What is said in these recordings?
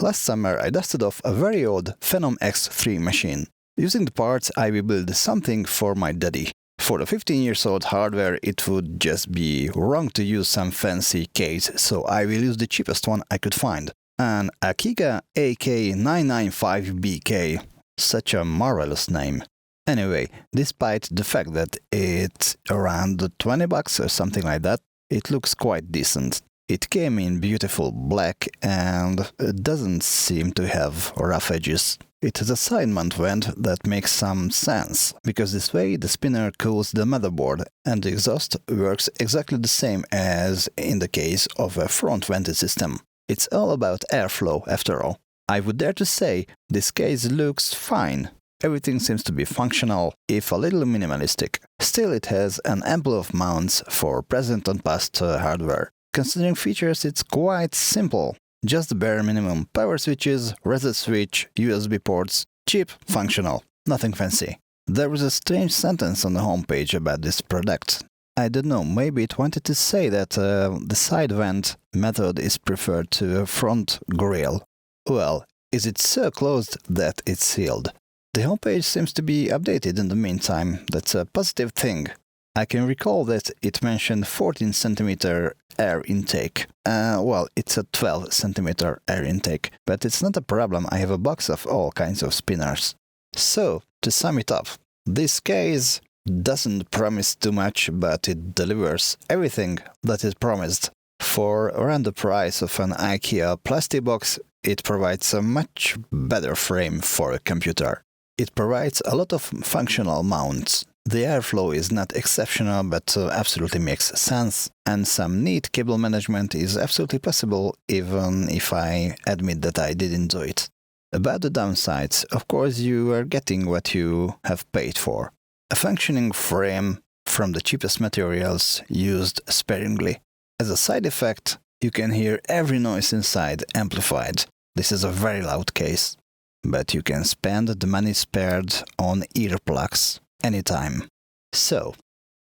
Last summer I dusted off a very old Phenom X3 machine. Using the parts I will build something for my daddy. For the 15 years old hardware it would just be wrong to use some fancy case, so I will use the cheapest one I could find. An Akyga AK995BK. Such a marvelous name. Anyway, despite the fact that it's around 20 bucks or something like that, it looks quite decent. It came in beautiful black and it doesn't seem to have rough edges. It has a side mount vent that makes some sense, because this way the spinner cools the motherboard and the exhaust works exactly the same as in the case of a front vented system. It's all about airflow after all. I would dare to say this case looks fine. Everything seems to be functional, if a little minimalistic. Still, it has an ample of mounts for present and past hardware. Considering features, it's quite simple. Just the bare minimum: power switches, reset switch, USB ports, cheap, functional, nothing fancy. There was a strange sentence on the homepage about this product. I don't know, maybe it wanted to say that the side vent method is preferred to a front grille. Well, is it so closed that it's sealed? The homepage seems to be updated in the meantime. That's a positive thing. I can recall that it mentioned 14 cm air intake. Well, it's a 12 cm air intake, but it's not a problem. I have a box of all kinds of spinners. So, to sum it up, this case doesn't promise too much, but it delivers everything that is promised. For around the price of an IKEA plastic box, it provides a much better frame for a computer. It provides a lot of functional mounts. The airflow is not exceptional, but absolutely makes sense, and some neat cable management is absolutely possible, even if I admit that I didn't do it. About the downsides, of course you are getting what you have paid for. A functioning frame from the cheapest materials used sparingly. As a side effect, you can hear every noise inside amplified. This is a very loud case. But you can spend the money spared on earplugs anytime. So,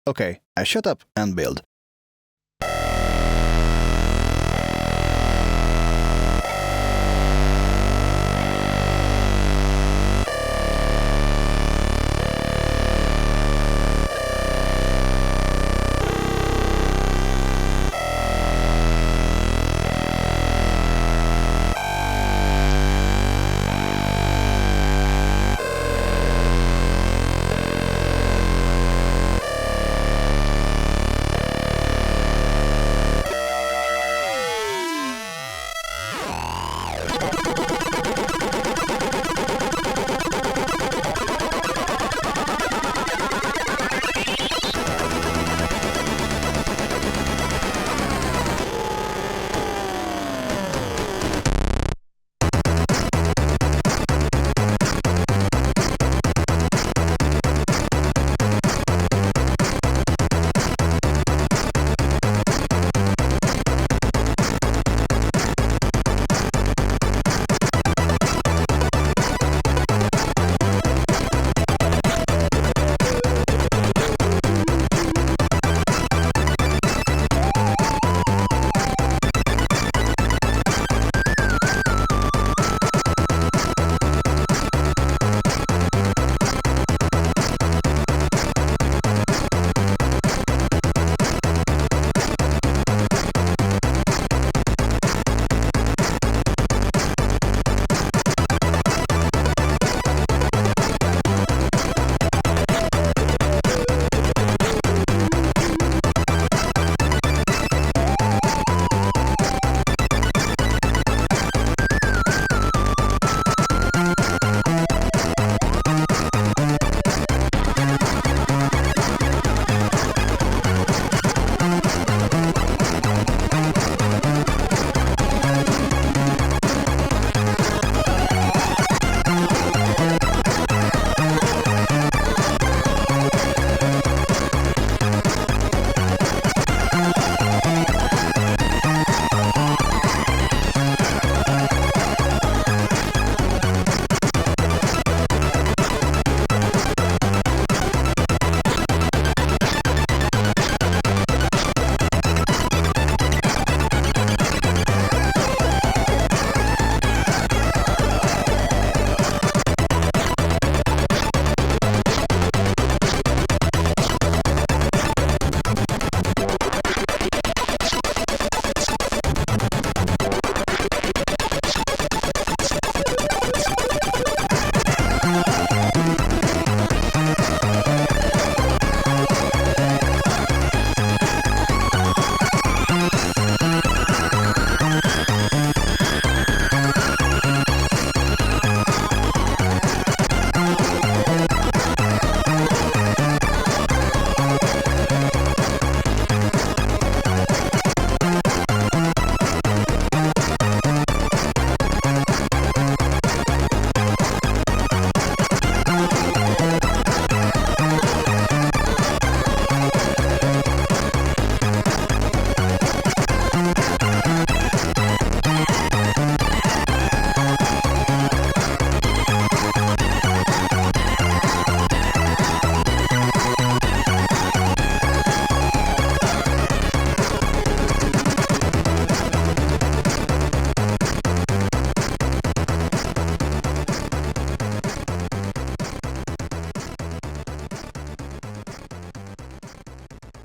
okay, I shut up and build.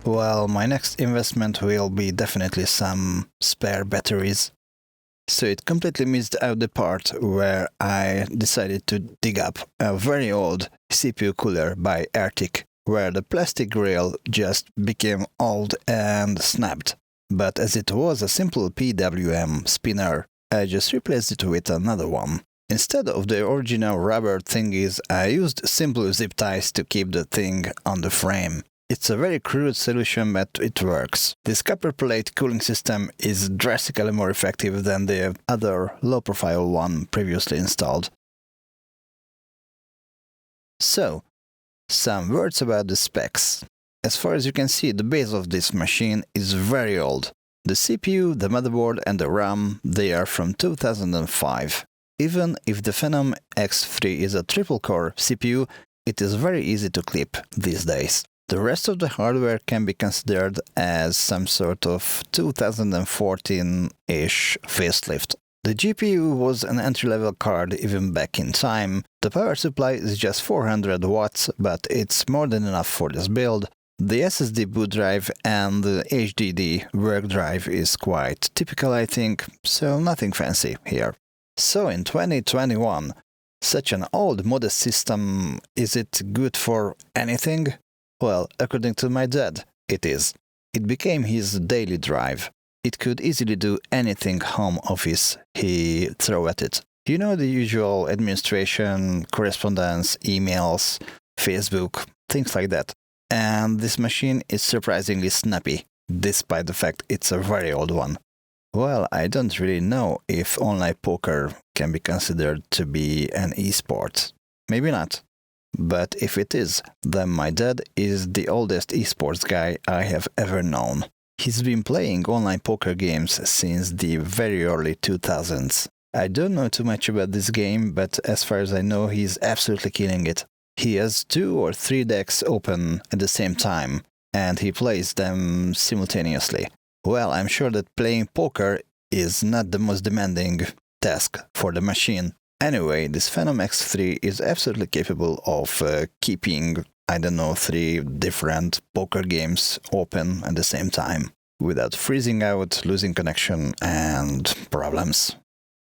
Well, my next investment will be definitely some spare batteries. So it completely missed out the part where I decided to dig up a very old CPU cooler by Arctic, where the plastic rail just became old and snapped. But as it was a simple PWM spinner, I just replaced it with another one. Instead of the original rubber thingies, I used simple zip ties to keep the thing on the frame. It's a very crude solution, but it works. This copper plate cooling system is drastically more effective than the other low-profile one previously installed. So, some words about the specs. As far as you can see, the base of this machine is very old. The CPU, the motherboard and the RAM, they are from 2005. Even if the Phenom X3 is a triple-core CPU, it is very easy to clip these days. The rest of the hardware can be considered as some sort of 2014-ish facelift. The GPU was an entry-level card even back in time. The power supply is just 400 watts, but it's more than enough for this build. The SSD boot drive and the HDD work drive is quite typical, I think, so nothing fancy here. So in 2021, such an old modest system, is it good for anything? Well, according to my dad, it is. It became his daily drive. It could easily do anything home office he threw at it. You know, the usual administration, correspondence, emails, Facebook, things like that. And this machine is surprisingly snappy, despite the fact it's a very old one. Well, I don't really know if online poker can be considered to be an esport. Maybe not. But if it is, then my dad is the oldest esports guy I have ever known. He's been playing online poker games since the very early 2000s. I don't know too much about this game, but as far as I know, he's absolutely killing it. He has 2 or 3 decks open at the same time, and he plays them simultaneously. Well, I'm sure that playing poker is not the most demanding task for the machine. Anyway, this Phenom X3 is absolutely capable of keeping, 3 different poker games open at the same time, without freezing out, losing connection, and problems.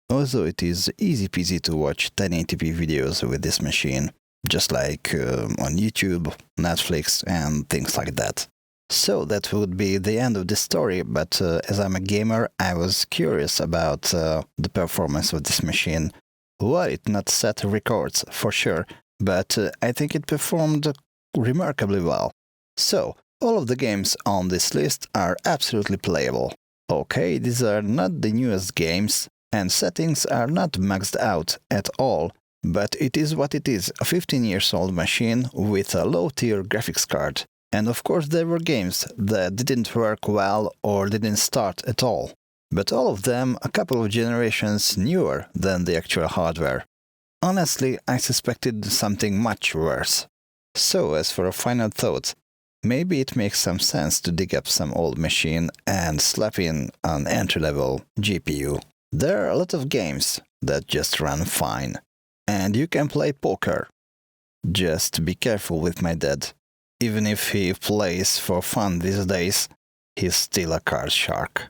Also, it is easy peasy to watch 1080p videos with this machine, just like on YouTube, Netflix, and things like that. So that would be the end of this story, but as I'm a gamer, I was curious about the performance of this machine. Well, it not set records, for sure, but I think it performed remarkably well. So, all of the games on this list are absolutely playable. Okay, these are not the newest games, and settings are not maxed out at all, but it is what it is, a 15-year-old machine with a low-tier graphics card. And of course there were games that didn't work well or didn't start at all. But all of them a couple of generations newer than the actual hardware. Honestly, I suspected something much worse. So, as for a final thought, maybe it makes some sense to dig up some old machine and slap in an entry-level GPU. There are a lot of games that just run fine. And you can play poker. Just be careful with my dad. Even if he plays for fun these days, he's still a card shark.